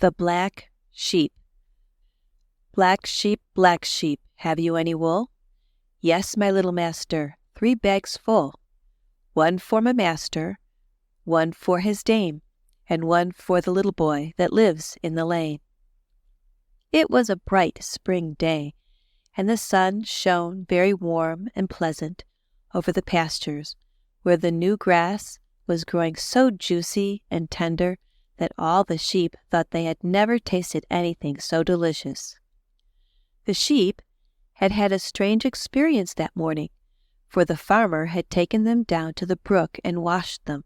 The Black Sheep. Black sheep, have you any wool? Yes, my little master, 3 bags full. 1 for my master, 1 for his dame, and 1 for the little boy that lives in the lane. It was a bright spring day, and the sun shone very warm and pleasant over the pastures, where the new grass was growing so juicy and tender that all the sheep thought they had never tasted anything so delicious. The sheep had had a strange experience that morning, for the farmer had taken them down to the brook and washed them,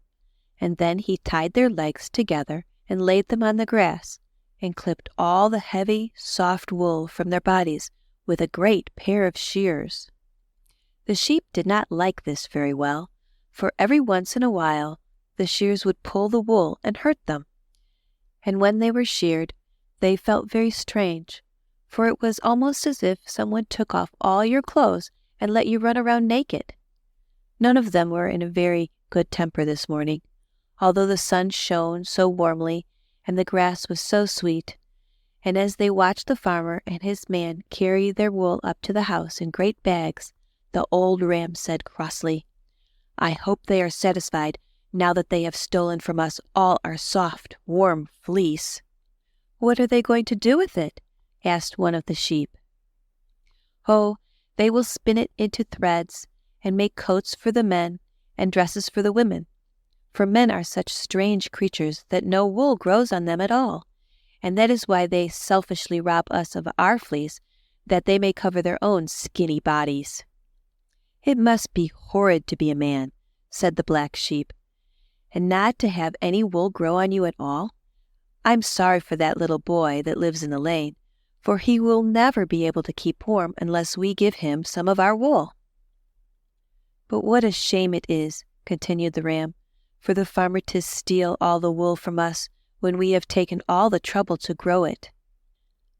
and then he tied their legs together and laid them on the grass, and clipped all the heavy, soft wool from their bodies with a great pair of shears. The sheep did not like this very well, for every once in a while the shears would pull the wool and hurt them. And when they were sheared, they felt very strange, for it was almost as if someone took off all your clothes and let you run around naked. None of them were in a very good temper this morning, although the sun shone so warmly and the grass was so sweet. And as they watched the farmer and his man carry their wool up to the house in great bags, the old ram said crossly, "I hope they are satisfied now that they have stolen from us all our soft, warm fleece." "What are they going to do with it?" asked one of the sheep. "Oh, they will spin it into threads and make coats for the men and dresses for the women. For men are such strange creatures that no wool grows on them at all, and that is why they selfishly rob us of our fleece, that they may cover their own skinny bodies." "It must be horrid to be a man," said the black sheep, "and not to have any wool grow on you at all. I'm sorry for that little boy that lives in the lane, for he will never be able to keep warm unless we give him some of our wool." "But what a shame it is," continued the ram, "for the farmer to steal all the wool from us when we have taken all the trouble to grow it."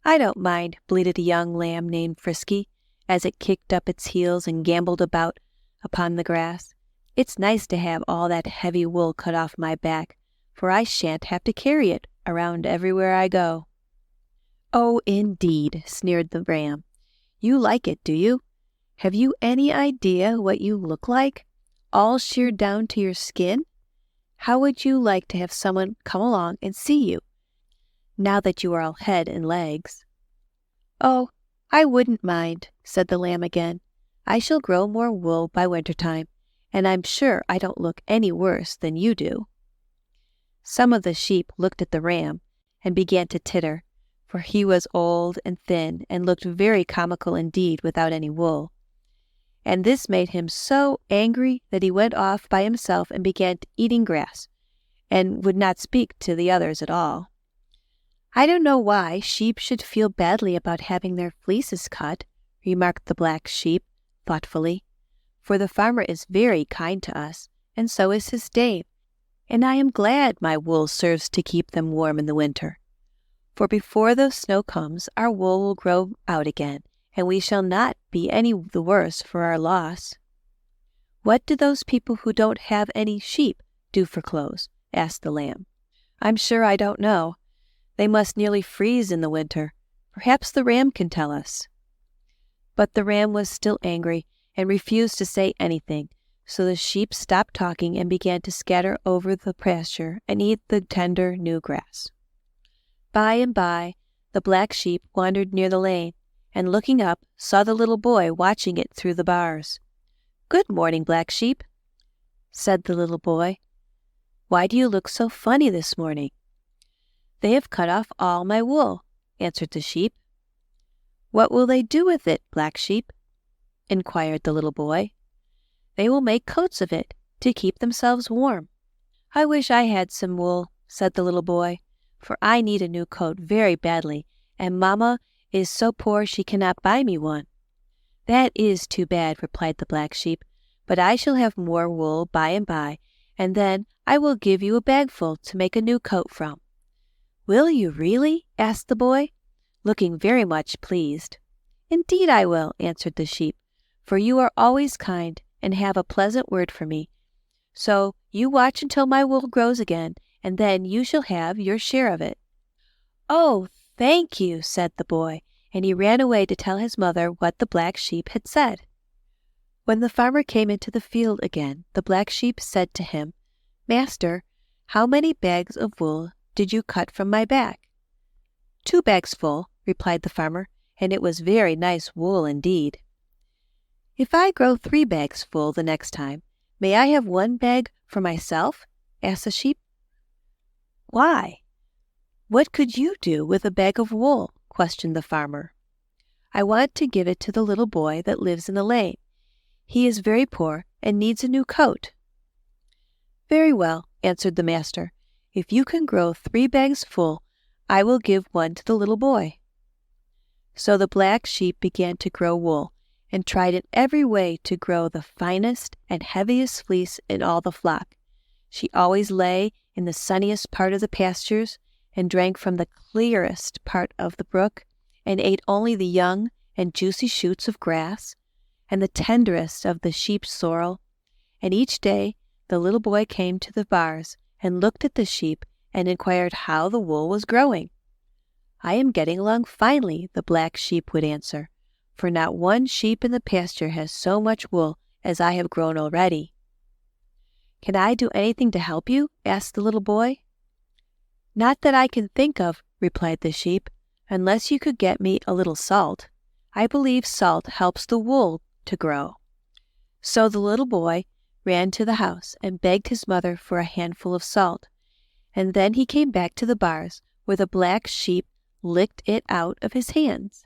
"I don't mind," bleated a young lamb named Frisky, as it kicked up its heels and gamboled about upon the grass. "It's nice to have all that heavy wool cut off my back, for I shan't have to carry it around everywhere I go." "Oh, indeed," sneered the ram. "You like it, do you? Have you any idea what you look like, all sheared down to your skin? How would you like to have someone come along and see you, now that you are all head and legs?" "Oh, I wouldn't mind," said the lamb again. "I shall grow more wool by winter time, and I'm sure I don't look any worse than you do." Some of the sheep looked at the ram and began to titter, for he was old and thin and looked very comical indeed without any wool. And this made him so angry that he went off by himself and began eating grass, and would not speak to the others at all. "I don't know why sheep should feel badly about having their fleeces cut," remarked the black sheep thoughtfully, "for the farmer is very kind to us, and so is his dame, and I am glad my wool serves to keep them warm in the winter. For before the snow comes, our wool will grow out again, and we shall not be any the worse for our loss." "What do those people who don't have any sheep do for clothes?" asked the lamb. "I'm sure I don't know. They must nearly freeze in the winter. Perhaps the ram can tell us." But the ram was still angry and refused to say anything, so the sheep stopped talking and began to scatter over the pasture and eat the tender new grass. By and by, the black sheep wandered near the lane, and looking up, saw the little boy watching it through the bars. "Good morning, Black Sheep," said the little boy. "Why do you look so funny this morning?" "They have cut off all my wool," answered the sheep. "What will they do with it, Black Sheep?" inquired the little boy. "They will make coats of it to keep themselves warm." "I wish I had some wool," said the little boy, "for I need a new coat very badly, and Mamma is so poor she cannot buy me one." "That is too bad," replied the black sheep, "but I shall have more wool by and by, and then I will give you a bagful to make a new coat from." "Will you really?" asked the boy, looking very much pleased. "Indeed I will," answered the sheep, "for you are always kind and have a pleasant word for me. So you watch until my wool grows again, and then you shall have your share of it." "Oh, thank you," said the boy, and he ran away to tell his mother what the black sheep had said. When the farmer came into the field again, the black sheep said to him, "Master, how many bags of wool did you cut from my back?" "2 bags full," replied the farmer, "and it was very nice wool indeed." "If I grow 3 bags full the next time, may I have 1 bag for myself?" asked the sheep. "Why, what could you do with a bag of wool?" questioned the farmer. "I want to give it to the little boy that lives in the lane. He is very poor and needs a new coat." "Very well," answered the master. "If you can grow 3 bags full, I will give 1 to the little boy." So the black sheep began to grow wool, and tried in every way to grow the finest and heaviest fleece in all the flock. She always lay in the sunniest part of the pastures, and drank from the clearest part of the brook, and ate only the young and juicy shoots of grass, and the tenderest of the sheep's sorrel. And each day the little boy came to the bars, and looked at the sheep, and inquired how the wool was growing. "I am getting along finely," the black sheep would answer, "for not 1 sheep in the pasture has so much wool as I have grown already." "Can I do anything to help you?" asked the little boy. "Not that I can think of," replied the sheep, "unless you could get me a little salt. I believe salt helps the wool to grow." So the little boy ran to the house and begged his mother for a handful of salt, and then he came back to the bars, where the black sheep licked it out of his hands.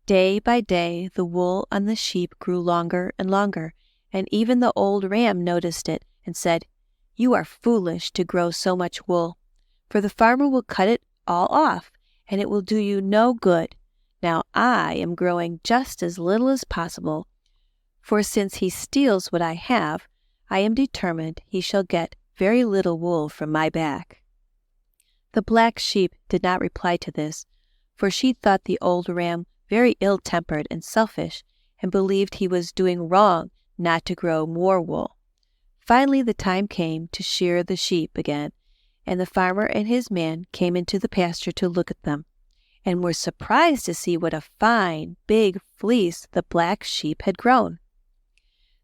Day by day the wool on the sheep grew longer and longer, and even the old ram noticed it and said, "You are foolish to grow so much wool, for the farmer will cut it all off, and it will do you no good. Now I am growing just as little as possible, for since he steals what I have, I am determined he shall get very little wool from my back." The black sheep did not reply to this, for she thought the old ram very ill-tempered and selfish, and believed he was doing wrong not to grow more wool. Finally the time came to shear the sheep again, and the farmer and his man came into the pasture to look at them, and were surprised to see what a fine, big fleece the black sheep had grown.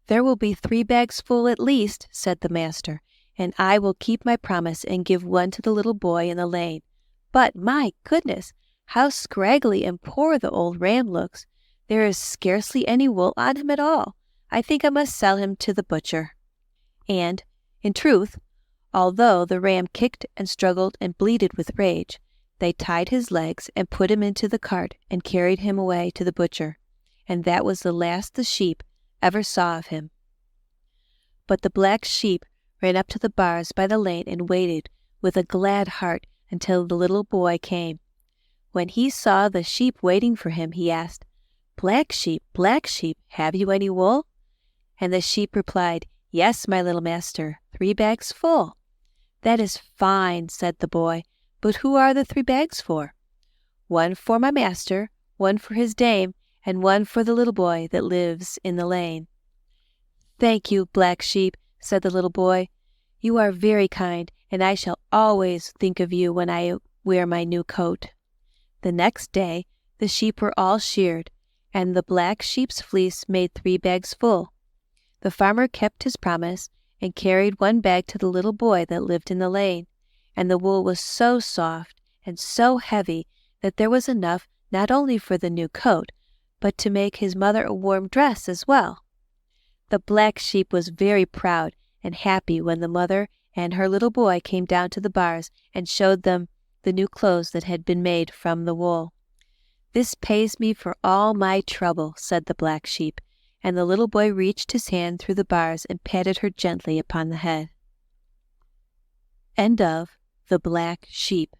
"There will be 3 bags full at least," said the master, "and I will keep my promise and give 1 to the little boy in the lane. But, my goodness, how scraggly and poor the old ram looks! There is scarcely any wool on him at all. I think I must sell him to the butcher." And, in truth, although the ram kicked and struggled and bleated with rage, they tied his legs and put him into the cart and carried him away to the butcher, and that was the last the sheep ever saw of him. But the black sheep ran up to the bars by the lane and waited with a glad heart until the little boy came. When he saw the sheep waiting for him, he asked, Black sheep, have you any wool?" And the sheep replied, "Yes, my little master, 3 bags full." "That is fine," said the boy, "but who are the 3 bags for?" "1 for my master, 1 for his dame, and 1 for the little boy that lives in the lane." "Thank you, black sheep," said the little boy. "You are very kind, and I shall always think of you when I wear my new coat." The next day the sheep were all sheared, and the black sheep's fleece made 3 bags full. The farmer kept his promise and carried 1 bag to the little boy that lived in the lane, and the wool was so soft and so heavy that there was enough not only for the new coat, but to make his mother a warm dress as well. The black sheep was very proud and happy when the mother and her little boy came down to the bars and showed them the new clothes that had been made from the wool. "This pays me for all my trouble," said the black sheep, and the little boy reached his hand through the bars and patted her gently upon the head. End of The Black Sheep.